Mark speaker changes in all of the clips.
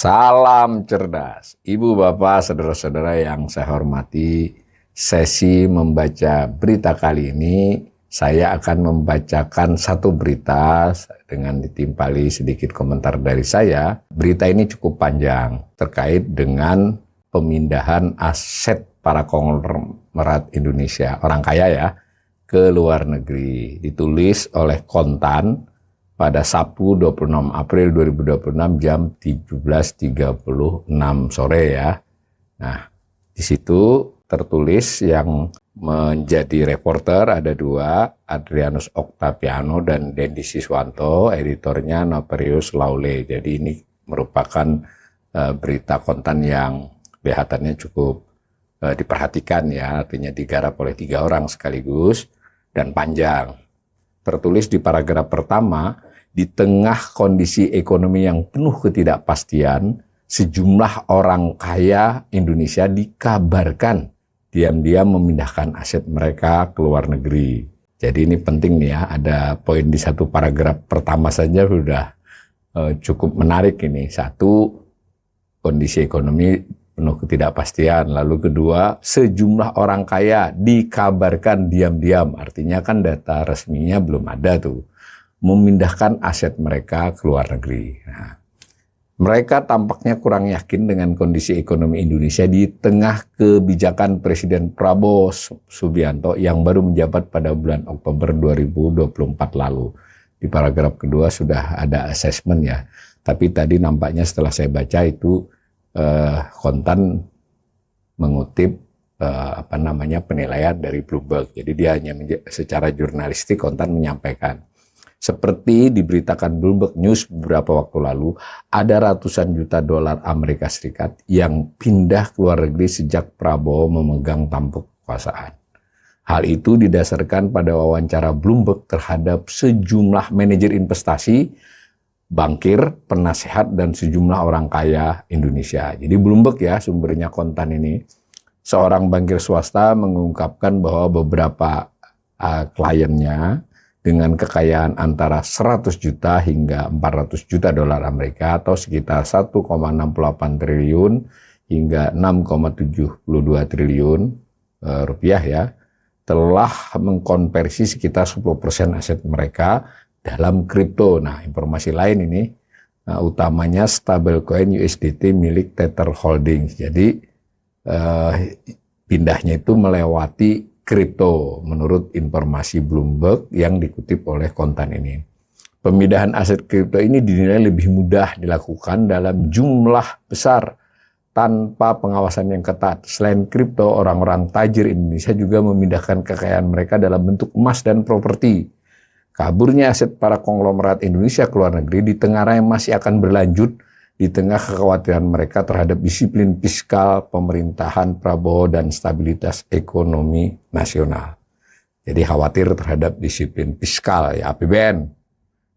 Speaker 1: Salam cerdas, Ibu, Bapak, saudara-saudara yang saya hormati. Sesi membaca berita kali ini, saya akan membacakan satu berita dengan ditimpali sedikit komentar dari saya. Berita ini cukup panjang terkait dengan pemindahan aset para konglomerat Indonesia, orang kaya ya, ke luar negeri. Ditulis oleh Kontan pada Sabtu 26 April 2026 jam 17.36 sore ya. Nah, di situ tertulis yang menjadi reporter ada dua, Adrianus Octaviano dan Dendi Siswanto, editornya Noperius Laule. Jadi ini merupakan berita Kontan yang kelihatannya cukup diperhatikan ya, artinya digarap oleh 3 orang sekaligus dan panjang. Tertulis di paragraf pertama, di tengah kondisi ekonomi yang penuh ketidakpastian, sejumlah orang kaya Indonesia dikabarkan diam-diam memindahkan aset mereka ke luar negeri. Jadi ini penting nih ya, ada poin di satu paragraf pertama saja sudah cukup menarik ini. Satu, kondisi ekonomi penuh ketidakpastian. Lalu kedua, sejumlah orang kaya dikabarkan diam-diam. Artinya kan data resminya belum ada tuh. Memindahkan aset mereka ke luar negeri. Nah, mereka tampaknya kurang yakin dengan kondisi ekonomi Indonesia di tengah kebijakan Presiden Prabowo Subianto yang baru menjabat pada bulan Oktober 2024 lalu. Di paragraf kedua sudah ada assessment ya. Tapi tadi nampaknya setelah saya baca itu Kontan mengutip penilaian dari Bloomberg. Jadi dia hanya secara jurnalistik Kontan menyampaikan. Seperti diberitakan Bloomberg News beberapa waktu lalu, ada ratusan juta dolar Amerika Serikat yang pindah ke luar negeri sejak Prabowo memegang tampuk kekuasaan. Hal itu didasarkan pada wawancara Bloomberg terhadap sejumlah manajer investasi, bankir, penasehat, dan sejumlah orang kaya Indonesia. Jadi Bloomberg ya sumbernya Kontan ini. Seorang bankir swasta mengungkapkan bahwa beberapa kliennya dengan kekayaan antara 100 juta hingga 400 juta dolar Amerika atau sekitar 1,68 triliun hingga 6,72 triliun rupiah ya, telah mengkonversi sekitar 10% aset mereka dalam kripto. Nah, informasi lain ini utamanya stablecoin USDT milik Tether Holdings. Jadi pindahnya itu melewati kripto menurut informasi Bloomberg yang dikutip oleh Kontan ini. Pemindahan aset kripto ini dinilai lebih mudah dilakukan dalam jumlah besar tanpa pengawasan yang ketat. Selain kripto, orang-orang tajir Indonesia juga memindahkan kekayaan mereka dalam bentuk emas dan properti. Kaburnya aset para konglomerat Indonesia ke luar negeri di tengah yang masih akan berlanjut di tengah kekhawatiran mereka terhadap disiplin fiskal pemerintahan Prabowo dan stabilitas ekonomi nasional. Jadi khawatir terhadap disiplin fiskal ya APBN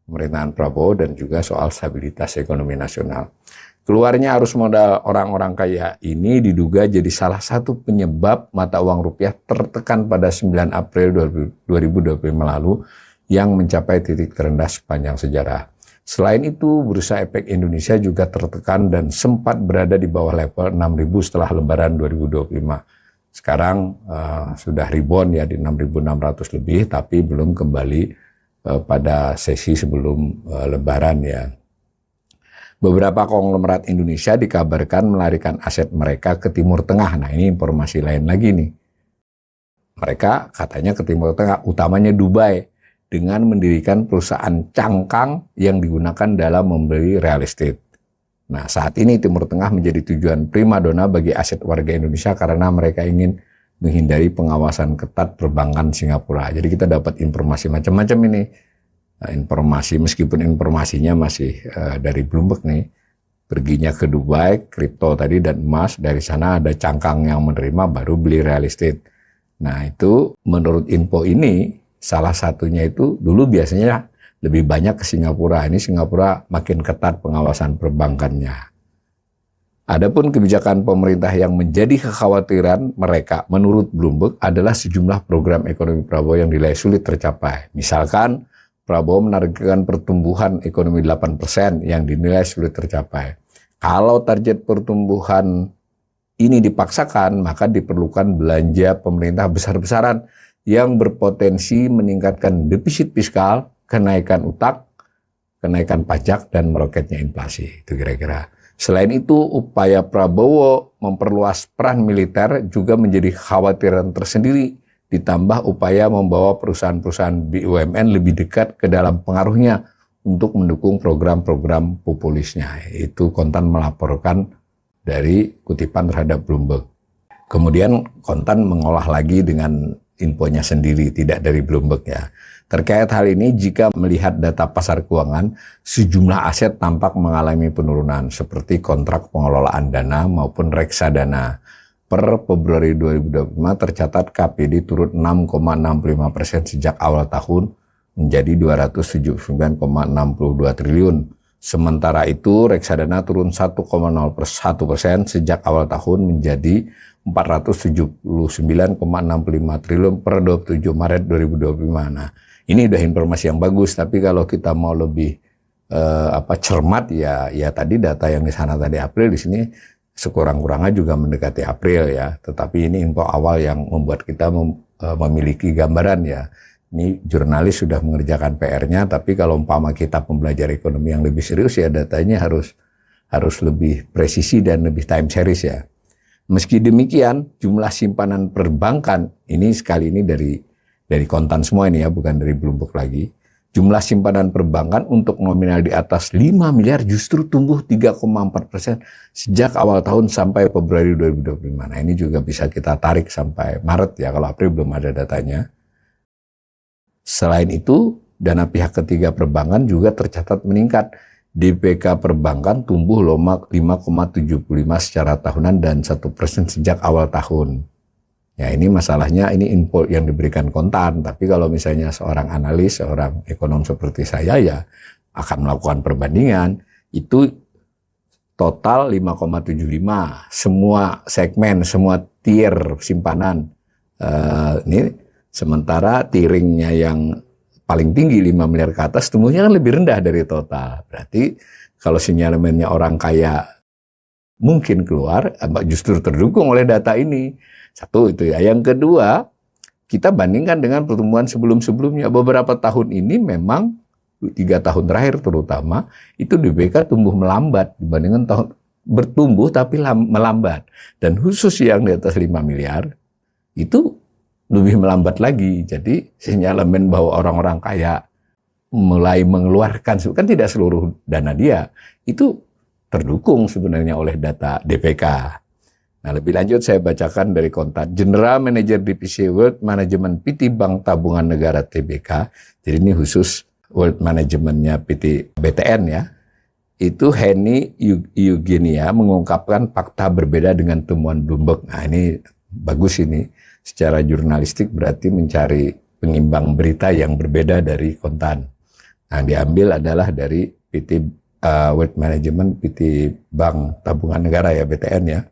Speaker 1: pemerintahan Prabowo dan juga soal stabilitas ekonomi nasional. Keluarnya arus modal orang-orang kaya ini diduga jadi salah satu penyebab mata uang rupiah tertekan pada 9 April 2025 lalu yang mencapai titik terendah sepanjang sejarah. Selain itu, bursa efek Indonesia juga tertekan dan sempat berada di bawah level 6.000 setelah Lebaran 2025. Sekarang sudah rebound ya di 6.600 lebih, tapi belum kembali pada sesi sebelum Lebaran ya. Beberapa konglomerat Indonesia dikabarkan melarikan aset mereka ke Timur Tengah. Nah, ini informasi lain lagi nih. Mereka katanya ke Timur Tengah, utamanya Dubai, dengan mendirikan perusahaan cangkang yang digunakan dalam membeli real estate. Nah, saat ini Timur Tengah menjadi tujuan primadona bagi aset warga Indonesia karena mereka ingin menghindari pengawasan ketat perbankan Singapura. Jadi kita dapat informasi macam-macam ini. Informasi meskipun informasinya masih dari Bloomberg nih. Perginya ke Dubai, kripto tadi dan emas, dari sana ada cangkang yang menerima baru beli real estate. Nah, itu menurut info ini salah satunya itu dulu biasanya lebih banyak ke Singapura. Ini Singapura makin ketat pengawasan perbankannya. Adapun kebijakan pemerintah yang menjadi kekhawatiran mereka menurut Bloomberg adalah sejumlah program ekonomi Prabowo yang dinilai sulit tercapai. Misalkan Prabowo menargetkan pertumbuhan ekonomi 8% yang dinilai sulit tercapai. Kalau target pertumbuhan ini dipaksakan, maka diperlukan belanja pemerintah besar-besaran yang berpotensi meningkatkan defisit fiskal, kenaikan utang, kenaikan pajak, dan meroketnya inflasi. Itu kira-kira. Selain itu, upaya Prabowo memperluas peran militer juga menjadi kekhawatiran tersendiri, ditambah upaya membawa perusahaan-perusahaan BUMN lebih dekat ke dalam pengaruhnya untuk mendukung program-program populisnya. Itu Kontan melaporkan dari kutipan terhadap Bloomberg. Kemudian Kontan mengolah lagi dengan infonya sendiri, tidak dari Bloomberg ya. Terkait hal ini, jika melihat data pasar keuangan, sejumlah aset tampak mengalami penurunan seperti kontrak pengelolaan dana maupun reksadana. Per Februari 2025 tercatat KPD turun 6,65% sejak awal tahun menjadi 279,62 triliun. Sementara itu, reksadana turun 1,01% sejak awal tahun menjadi 479,65 triliun per 27 Maret 2025. Nah, ini udah informasi yang bagus, tapi kalau kita mau lebih cermat ya tadi data yang di sana tadi April, di sini sekurang-kurangnya juga mendekati April ya. Tetapi ini info awal yang membuat kita memiliki gambaran ya. Ini jurnalis sudah mengerjakan PR-nya, tapi kalau umpama kita pembelajar ekonomi yang lebih serius ya datanya harus lebih presisi dan lebih time series ya. Meski demikian, jumlah simpanan perbankan ini sekali ini dari Kontan semua ini ya, bukan dari Bloomberg lagi. Jumlah simpanan perbankan untuk nominal di atas 5 miliar justru tumbuh 3,4% sejak awal tahun sampai Februari 2025. Nah, ini juga bisa kita tarik sampai Maret ya, kalau April belum ada datanya. Selain itu, dana pihak ketiga perbankan juga tercatat meningkat. DPK perbankan tumbuh 5,75 secara tahunan dan 1% sejak awal tahun. Ya, ini masalahnya, ini info yang diberikan Kontan. Tapi kalau misalnya seorang analis, seorang ekonom seperti saya ya akan melakukan perbandingan. Itu total 5,75. Semua segmen, semua tier simpanan. Ini sementara tiringnya yang paling tinggi 5 miliar ke atas, tumbuhnya kan lebih rendah dari total. Berarti kalau sinyalemennya orang kaya mungkin keluar, justru terdukung oleh data ini. Satu itu ya. Yang kedua, kita bandingkan dengan pertumbuhan sebelum-sebelumnya. Beberapa tahun ini memang 3 tahun terakhir terutama itu DPK tumbuh melambat dibandingkan tahun bertumbuh tapi melambat. Dan khusus yang di atas 5 miliar itu lebih melambat lagi. Jadi sinyalemen bahwa orang-orang kaya mulai mengeluarkan, kan tidak seluruh dana dia, itu terdukung sebenarnya oleh data DPK. Nah, lebih lanjut saya bacakan dari Kontan. General Manager Divisi Wealth Management PT Bank Tabungan Negara TBK, jadi ini khusus Wealth Managementnya PT BTN ya, itu Henny Eugenia mengungkapkan fakta berbeda dengan temuan Bloomberg. Nah, ini bagus ini. Secara jurnalistik berarti mencari pengimbang berita yang berbeda dari Kontan. Nah, diambil adalah dari PT Wealth Management PT Bank Tabungan Negara ya, BTN ya.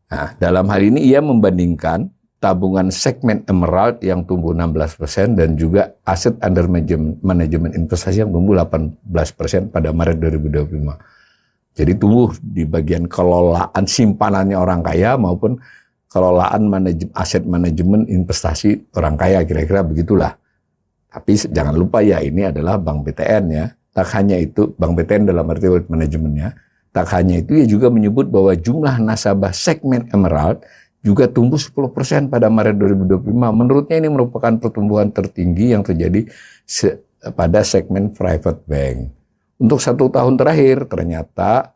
Speaker 1: Nah, dalam hal ini ia membandingkan tabungan segmen Emerald yang tumbuh 16% dan juga aset under manajemen investasi yang tumbuh 18% pada Maret 2025. Jadi tumbuh di bagian kelolaan simpanannya orang kaya maupun kelolaan aset manajemen investasi orang kaya, kira-kira begitulah. Tapi jangan lupa ya, ini adalah Bank BTN ya. Tak hanya itu, Bank BTN dalam arti wealth managementnya. Tak hanya itu, ia juga menyebut bahwa jumlah nasabah segmen Emerald juga tumbuh 10% pada Maret 2025. Menurutnya ini merupakan pertumbuhan tertinggi yang terjadi pada segmen private bank. Untuk 1 tahun terakhir, ternyata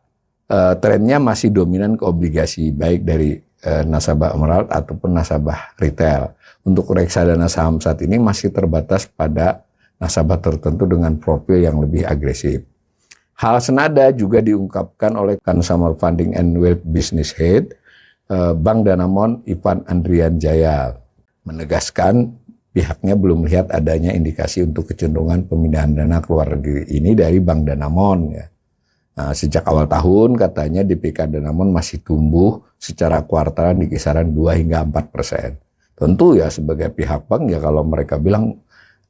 Speaker 1: trennya masih dominan ke obligasi, baik dari nasabah Emerald ataupun nasabah retail. Untuk reksadana saham saat ini masih terbatas pada nasabah tertentu dengan profil yang lebih agresif. Hal senada juga diungkapkan oleh Consumer Funding and Wealth Business Head Bank Danamon Ivan Andrian Jaya, menegaskan pihaknya belum melihat adanya indikasi untuk kecenderungan pemindahan dana ke luar negeri ini dari Bank Danamon ya. Nah, sejak awal tahun katanya DPK Danamon masih tumbuh secara kuartalan di kisaran 2 hingga 4%. Tentu ya sebagai pihak bank ya kalau mereka bilang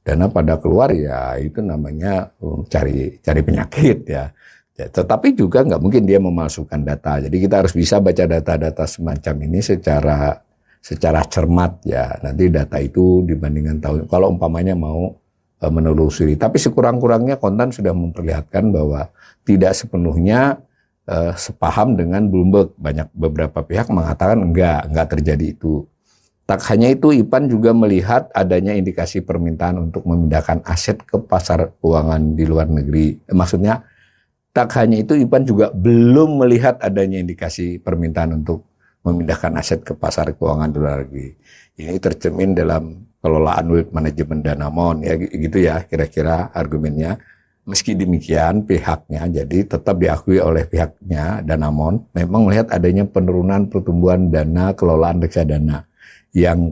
Speaker 1: dana pada keluar ya itu namanya cari penyakit ya. Ya, tetapi juga nggak mungkin dia memalsukan data. Jadi kita harus bisa baca data-data semacam ini secara cermat ya. Nanti data itu dibandingkan tahun, kalau umpamanya mau menelusuri. Tapi sekurang-kurangnya Kontan sudah memperlihatkan bahwa tidak sepenuhnya sepaham dengan Bloomberg. Beberapa pihak mengatakan enggak terjadi itu. Tak hanya itu, IPAN juga melihat adanya indikasi permintaan untuk memindahkan aset ke pasar keuangan di luar negeri. Maksudnya, tak hanya itu, IPAN juga belum melihat adanya indikasi permintaan untuk memindahkan aset ke pasar keuangan di luar negeri. Ini tercermin dalam kelolaan wealth management Danamon, ya gitu ya kira-kira argumennya. Meski demikian, pihaknya jadi tetap diakui oleh pihaknya Danamon memang melihat adanya penurunan pertumbuhan dana kelolaan reksadana yang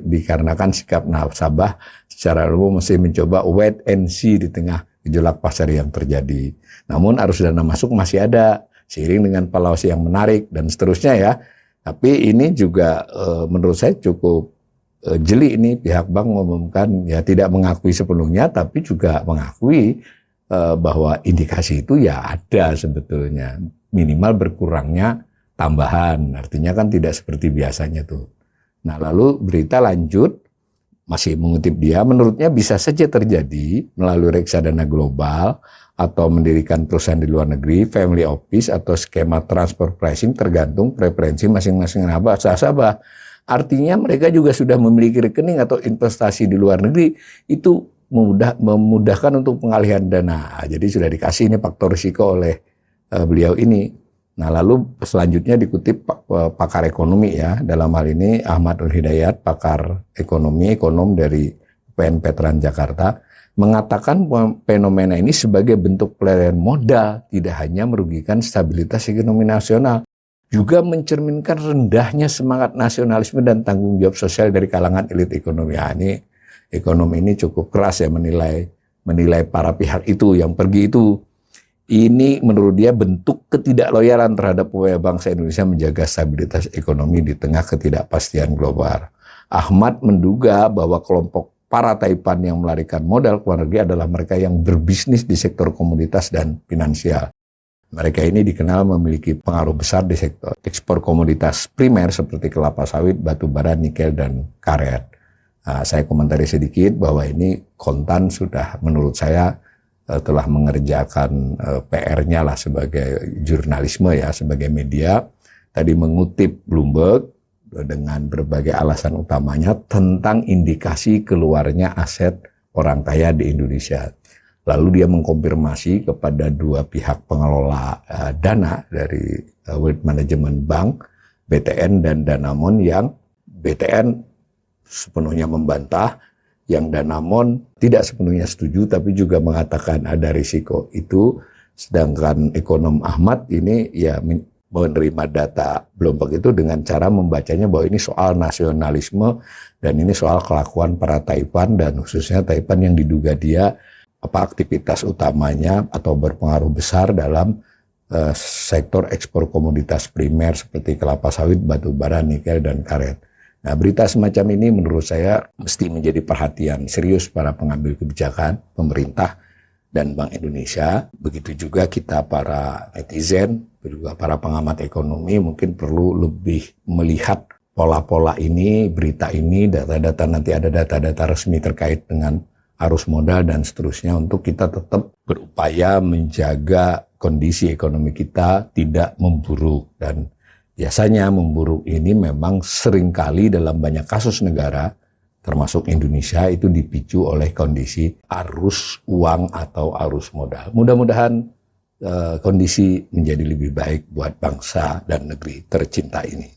Speaker 1: dikarenakan sikap nasabah secara umum masih mencoba wait and see di tengah gejolak pasar yang terjadi. Namun arus dana masuk masih ada, seiring dengan valuasi yang menarik dan seterusnya ya. Tapi ini juga menurut saya cukup jeli ini pihak bank mengumumkan ya tidak mengakui sepenuhnya, tapi juga mengakui bahwa indikasi itu ya ada sebetulnya. Minimal berkurangnya tambahan, artinya kan tidak seperti biasanya tuh. Nah lalu berita lanjut, masih mengutip dia, menurutnya bisa saja terjadi melalui reksadana global atau mendirikan perusahaan di luar negeri, family office atau skema transfer pricing tergantung preferensi masing-masing nasabah. Artinya mereka juga sudah memiliki rekening atau investasi di luar negeri, itu memudahkan untuk pengalihan dana. Jadi sudah dikasih ini faktor risiko oleh beliau ini. Nah lalu selanjutnya dikutip pakar ekonomi ya, dalam hal ini Ahmad Nur Hidayat, pakar ekonom dari UPN Veteran Jakarta, mengatakan fenomena ini sebagai bentuk pelarian modal tidak hanya merugikan stabilitas ekonomi nasional, juga mencerminkan rendahnya semangat nasionalisme dan tanggung jawab sosial dari kalangan elit ekonomi. Ya, ini ekonomi ini cukup keras ya menilai para pihak itu yang pergi itu. Ini menurut dia bentuk ketidakloyalan terhadap upaya bangsa Indonesia menjaga stabilitas ekonomi di tengah ketidakpastian global. Ahmad menduga bahwa kelompok para taipan yang melarikan modal ke luar negeri adalah mereka yang berbisnis di sektor komoditas dan finansial. Mereka ini dikenal memiliki pengaruh besar di sektor ekspor komoditas primer seperti kelapa sawit, batu bara, nikel, dan karet. Nah, saya komentari sedikit bahwa ini Kontan sudah menurut saya telah mengerjakan PR-nya lah sebagai jurnalisme ya, sebagai media. Tadi mengutip Bloomberg dengan berbagai alasan utamanya tentang indikasi keluarnya aset orang kaya di Indonesia. Lalu dia mengkonfirmasi kepada dua pihak pengelola dana dari Wealth Management Bank, BTN dan Danamon, yang BTN sepenuhnya membantah, yang Danamon tidak sepenuhnya setuju tapi juga mengatakan ada risiko itu. Sedangkan ekonom Ahmad ini ya menerima data Bloomberg itu dengan cara membacanya bahwa ini soal nasionalisme dan ini soal kelakuan para taipan dan khususnya taipan yang diduga dia aktivitas utamanya atau berpengaruh besar dalam sektor ekspor komoditas primer seperti kelapa sawit, batu bara, nikel, dan karet. Nah, berita semacam ini menurut saya mesti menjadi perhatian serius para pengambil kebijakan, pemerintah, dan Bank Indonesia. Begitu juga kita para netizen, juga para pengamat ekonomi mungkin perlu lebih melihat pola-pola ini, berita ini, data-data, nanti ada data-data resmi terkait dengan arus modal dan seterusnya untuk kita tetap berupaya menjaga kondisi ekonomi kita tidak memburuk. Dan biasanya memburuk ini memang seringkali dalam banyak kasus negara, termasuk Indonesia, itu dipicu oleh kondisi arus uang atau arus modal. Mudah-mudahan kondisi menjadi lebih baik buat bangsa dan negeri tercinta ini.